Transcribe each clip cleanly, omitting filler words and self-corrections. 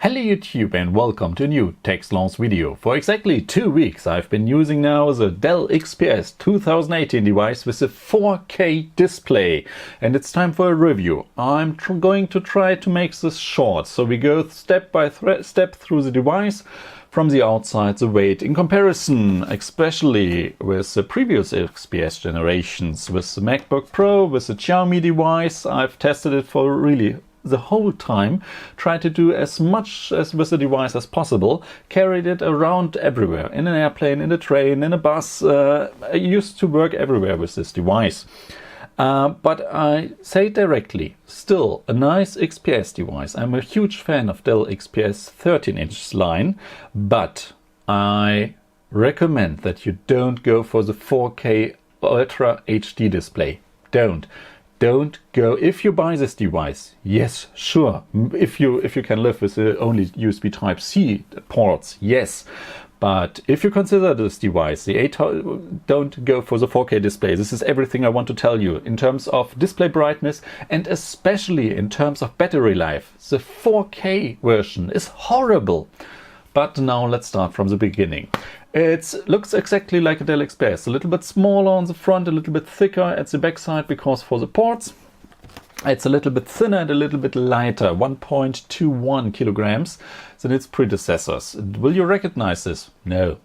Hello YouTube and welcome to a new Techsloth video. For exactly 2 weeks I've been using now the Dell XPS 2018 device with a 4K display, and it's time for a review. I'm going to try to make this short, so we go step by step through the device from the outside, the weight in comparison, especially with the previous XPS generations, with the MacBook Pro, with the Xiaomi device. I've tested it for really the whole time, tried to do as much as with the device as possible, carried it around everywhere, in an airplane, in a train, in a bus. I used to work everywhere with this device. But I say directly, still a nice XPS device. I'm a huge fan of Dell XPS 13-inch line, but I recommend that you don't go for the 4K Ultra HD display. Don't go. If you buy this device, yes, sure. If you can live with the only USB Type-C ports, yes. But if you consider this device, don't go for the 4K display. This is everything I want to tell you in terms of display brightness and especially in terms of battery life. The 4K version is horrible. But now let's start from the beginning. It looks exactly like a Dell XPS, a little bit smaller on the front, a little bit thicker at the back side because for the ports it's a little bit thinner and a little bit lighter, 1.21 kilograms than its predecessors. Will you recognize this? No.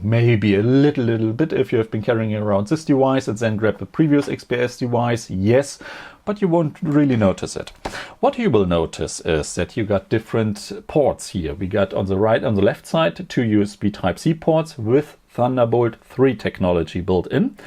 Maybe a little bit if you have been carrying around this device and then grab the previous XPS device, yes, but you won't really notice it. What you will notice is that you got different ports here. We got on the left side, 2 USB Type-C ports with Thunderbolt 3 technology built in.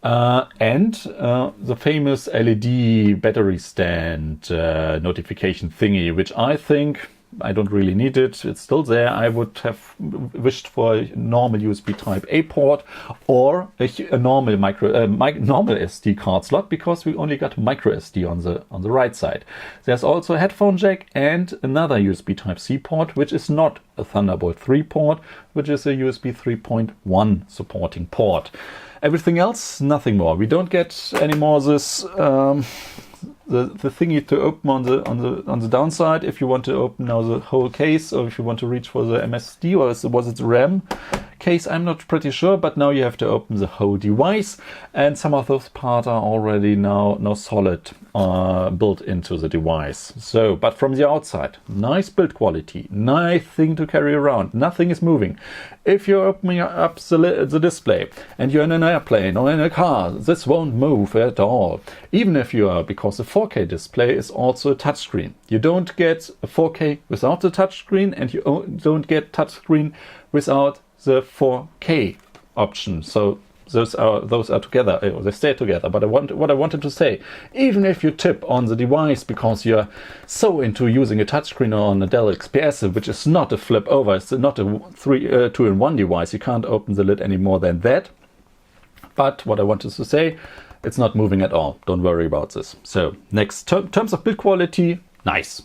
And the famous LED battery stand notification thingy, which I don't really need it. It's still there. I would have wished for a normal USB Type A port or a normal normal SD card slot, because we only got micro SD on the right side. There's also a headphone jack and another USB Type-C port, which is not a Thunderbolt 3 port, which is a USB 3.1 supporting port. Everything else, nothing more. We don't get any more this the thingy to open on the downside if you want to open now the whole case, or if you want to reach for the MSD, or was it the RAM case? I'm not pretty sure, but now you have to open the whole device, and some of those parts are already now solid built into the device. So, but from the outside, nice build quality, nice thing to carry around, nothing is moving. If you're opening up the display and you're in an airplane or in a car, this won't move at all. Even if you are, because the 4K display is also a touchscreen. You don't get a 4K without the touchscreen, and you don't get touchscreen without the 4K option. So those are together, they stay together. But what I wanted to say, even if you tip on the device because you're so into using a touchscreen on a Dell XPS, which is not a flip over, it's not a 2-in-1 device, you can't open the lid any more than that. But what I wanted to say, it's not moving at all. Don't worry about this. So next, terms of build quality, nice.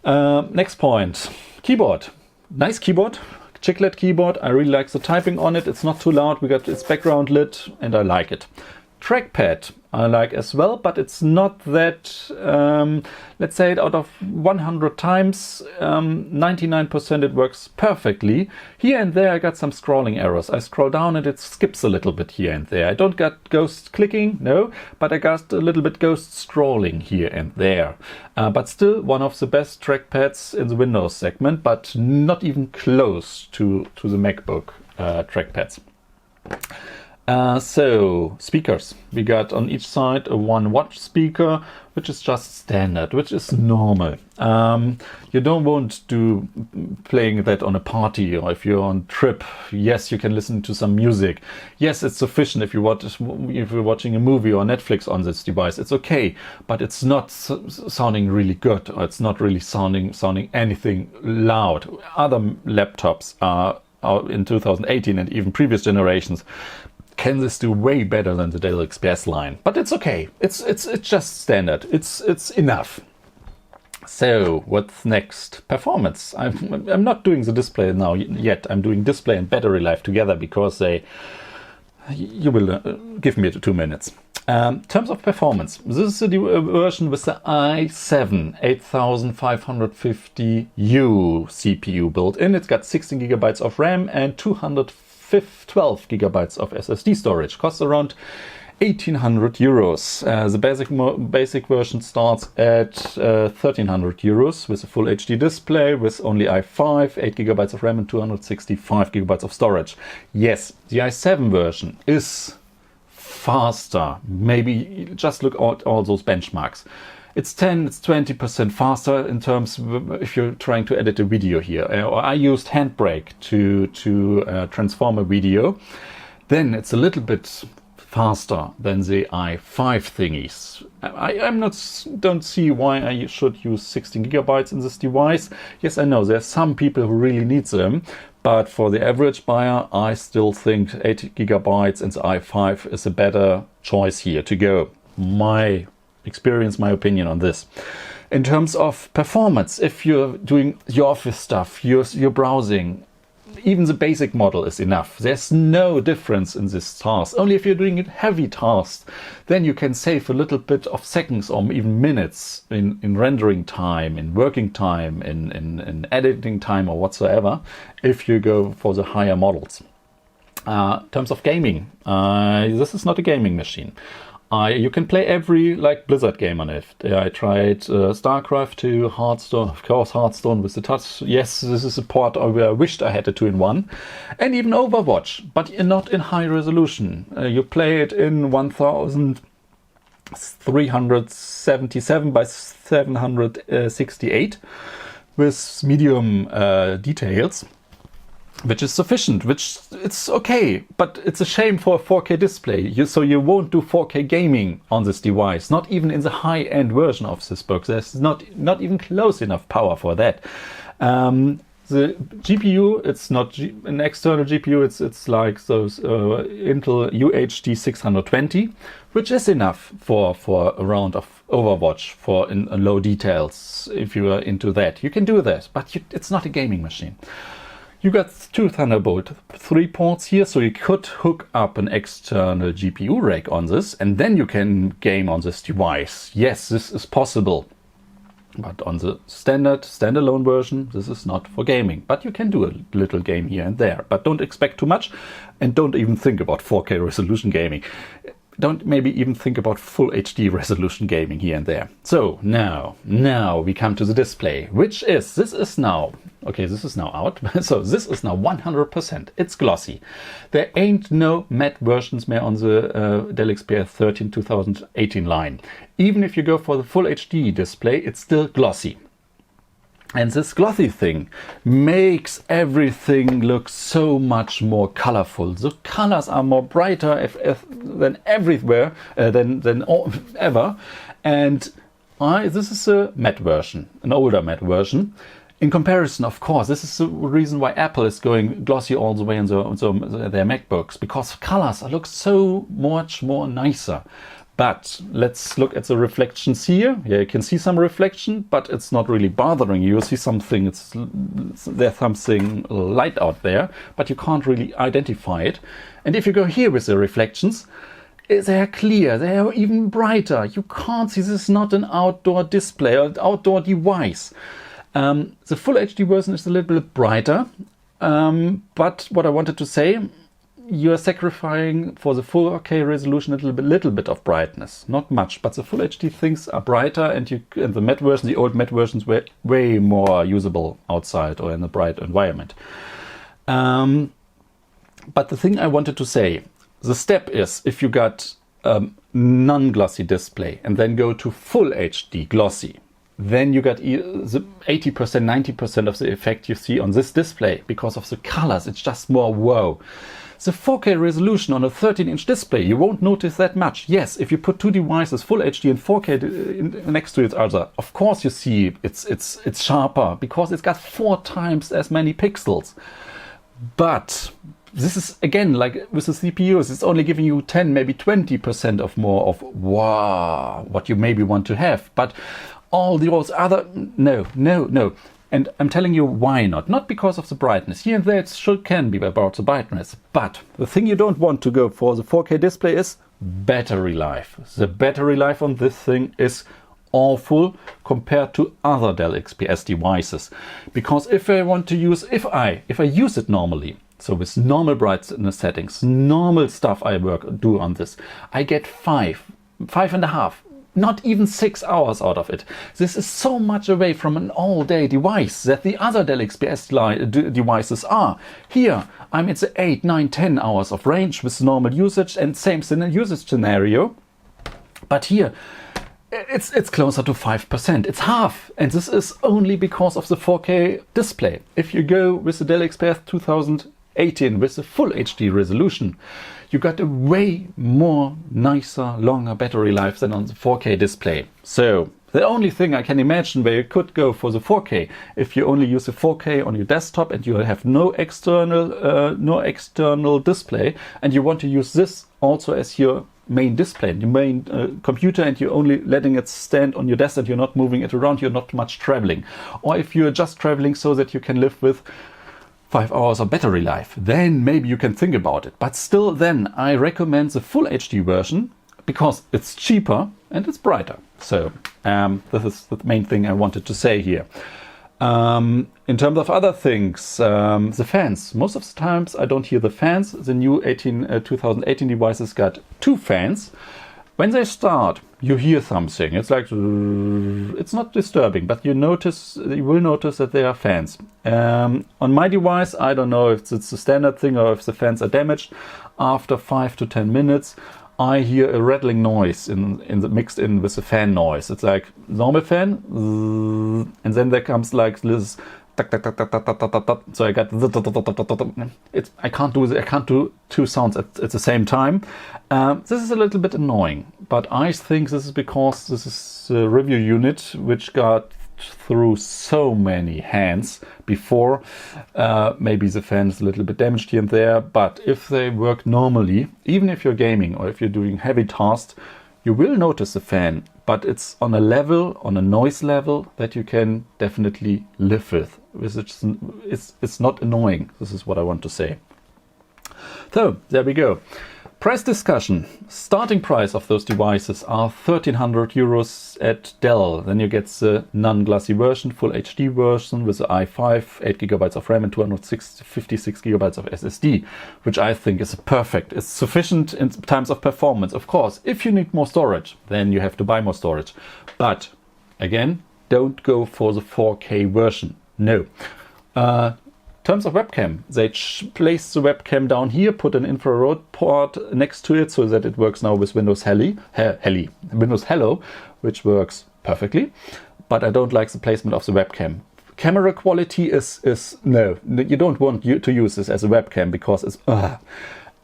Next point, keyboard. Nice keyboard. Chiclet keyboard. I really like the typing on it. It's not too loud. We got its background lit and I like it. Trackpad I like as well, but it's not that, let's say it out of 100 times, 99% it works perfectly. Here and there I got some scrolling errors. I scroll down and it skips a little bit here and there. I don't get ghost clicking, no, but I got a little bit ghost scrolling here and there. But still one of the best trackpads in the Windows segment, but not even close to the MacBook trackpads. So speakers, we got on each side a 1-watt speaker, which is just standard, which is normal. You don't want to playing that on a party or if you're on trip. Yes, you can listen to some music. Yes, it's sufficient if you're watching a movie or Netflix on this device. It's okay, but it's not sounding really good, or it's not really sounding anything loud. Other laptops are in 2018 and even previous generations can this do way better than the Dell XPS line, but it's okay. It's just standard. It's enough. So what's next? Performance. I'm not doing the display now yet. I'm doing display and battery life together because you will give me 2 minutes. Terms of performance, this is the version with the i7 8550U CPU built in. It's got 16 gigabytes of RAM and 212 gigabytes of SSD storage. Costs around 1,800 euros. The basic version starts at 1,300 euros with a full HD display with only i5, 8 gigabytes of RAM and 265 gigabytes of storage. Yes, the i7 version is faster. Maybe just look at all those benchmarks. It's 20% faster in terms of if you're trying to edit a video here. I used Handbrake to transform a video. Then it's a little bit faster than the i5 thingies. Don't see why I should use 16 gigabytes in this device. Yes, I know there's some people who really need them. But for the average buyer, I still think 8 gigabytes and the i5 is a better choice here to go. My experience, my opinion on this. In terms of performance, if you're doing your office stuff, you're browsing, even the basic model is enough. There's no difference in this task. Only if you're doing heavy tasks, then you can save a little bit of seconds or even minutes in rendering time, in working time, in editing time or whatsoever, if you go for the higher models. In terms of gaming, this is not a gaming machine. You can play every Blizzard game on it. I tried StarCraft 2, Hearthstone, of course Hearthstone with the touch. Yes, this is a port where I wished I had a 2-in-1. And even Overwatch, but not in high resolution. You play it in 1377 by 768 with medium details. Which is sufficient, which it's okay, but it's a shame for a 4K display. So you won't do 4K gaming on this device, not even in the high-end version of this box. There's not even close enough power for that. The GPU, it's not an external GPU, it's like those Intel UHD 620, which is enough for a round of Overwatch in low details. If you are into that, you can do that, but it's not a gaming machine. You got 2 Thunderbolt 3 ports here, so you could hook up an external GPU rack on this, and then you can game on this device. Yes, this is possible. But on the standalone version, this is not for gaming. But you can do a little game here and there. But don't expect too much, and don't even think about 4K resolution gaming. Don't maybe even think about full HD resolution gaming here and there. So now we come to the display, this is now out. So this is now 100%. It's glossy. There ain't no matte versions more on the Dell XPS 13 2018 line. Even if you go for the full HD display, it's still glossy. And this glossy thing makes everything look so much more colorful. The colors are more brighter than everywhere, than ever. And this is a matte version, an older matte version. In comparison, of course, this is the reason why Apple is going glossy all the way on their MacBooks, because colors look so much more nicer. But let's look at the reflections here. Yeah, you can see some reflection, but it's not really bothering you. You see something, there's something light out there, but you can't really identify it. And if you go here with the reflections, they are clear, they are even brighter. You can't see, this is not an outdoor display or outdoor device. The full HD version is a little bit brighter, but what I wanted to say, you're sacrificing for the 4K resolution a little bit of brightness, not much, but the full HD things are brighter, and the matte version, the old matte versions were way more usable outside or in a bright environment. But the thing I wanted to say, the step is if you got non-glossy display and then go to full HD glossy, then you got the 80%, 90% of the effect you see on this display because of the colors. It's just more wow. The 4K resolution on a 13-inch display, you won't notice that much. Yes, if you put two devices, full HD and 4K next to each other, of course you see it's sharper because it's got 4 times as many pixels. But this is, again, like with the CPUs, it's only giving you 10, maybe 20% of more of wow, what you maybe want to have. But all those other, no. And I'm telling you why not. Not because of the brightness. Here and there it can be about the brightness. But the thing you don't want to go for the 4K display is battery life. The battery life on this thing is awful compared to other Dell XPS devices, because if I use it normally, so with normal brightness settings, normal stuff I do on this, I get 5.5, not even 6 hours out of it. This is so much away from an all-day device that the other Dell XPS devices are. Here, I'm at the 8, 9, 10 hours of range with normal usage and same usage scenario. But here, it's closer to 5%. It's half. And this is only because of the 4K display. If you go with the Dell XPS 2018 with the full HD resolution, you got a way more nicer, longer battery life than on the 4K display. So the only thing I can imagine where you could go for the 4K, if you only use the 4K on your desktop and you have no external display, and you want to use this also as your main display, your main computer, and you're only letting it stand on your desk and you're not moving it around, you're not much traveling. Or if you're just traveling so that you can live with 5 hours of battery life, then maybe you can think about it. But still, then I recommend the full HD version because it's cheaper and it's brighter. So this is the main thing I wanted to say here. In terms of other things, the fans. Most of the times I don't hear the fans. The new 2018 devices got 2 fans. When they start, you hear something. It's like, it's not disturbing, but you will notice that they are fans. On my device, I don't know if it's a standard thing or if the fans are damaged. After 5 to 10 minutes, I hear a rattling noise mixed in with the fan noise. It's like normal fan, and then there comes like this. So I got I can't do 2 sounds at the same time. This is a little bit annoying, but I think this is because this is a review unit which got through so many hands before. Maybe the fan is a little bit damaged here and there, but if they work normally, even if you're gaming or if you're doing heavy tasks, you will notice the fan, but it's on a noise level that you can definitely live with. It's not annoying. This is what I want to say. So there we go. Price discussion. Starting price of those devices are 1,300 euros at Dell. Then you get the non-glassy version, full HD version with the i5, 8 GB of RAM and 256 GB of SSD, which I think is perfect. It's sufficient in terms of performance. Of course, if you need more storage, then you have to buy more storage. But again, don't go for the 4K version. No. In terms of webcam, they place the webcam down here, put an infrared port next to it so that it works now with Windows Hello, which works perfectly. But I don't like the placement of the webcam. Camera quality is no. You don't want to use this as a webcam because it's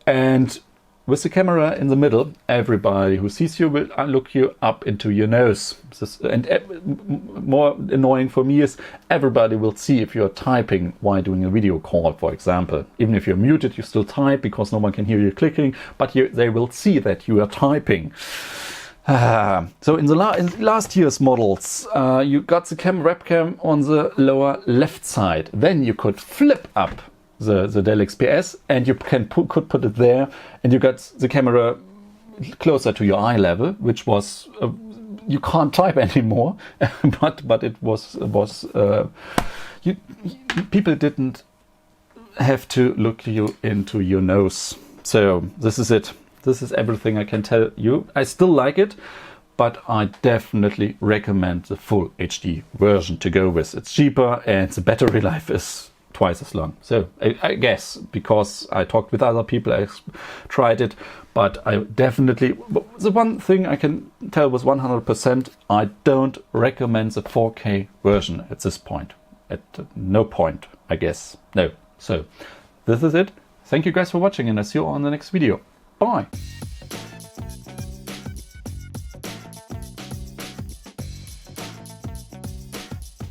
and with the camera in the middle, everybody who sees you will look you up into your nose. And more annoying for me is everybody will see if you're typing while doing a video call, for example. Even if you're muted, you still type because no one can hear you clicking, but they will see that you are typing. So in last year's models, you got the webcam on the lower left side. Then you could flip up the Dell XPS and you could put it there, and you got the camera closer to your eye level, which was you can't type anymore, but it was people didn't have to look you into your nose. So this is it. This is everything I can tell you. I still like it, but I definitely recommend the full HD version to go with. It's cheaper and the battery life is twice as long. So I guess because I talked with other people, I tried it, but I definitely, the one thing I can tell with 100%, I don't recommend the 4K version at this point. At no point, I guess. No. So this is it. Thank you guys for watching, and I'll see you on the next video. Bye.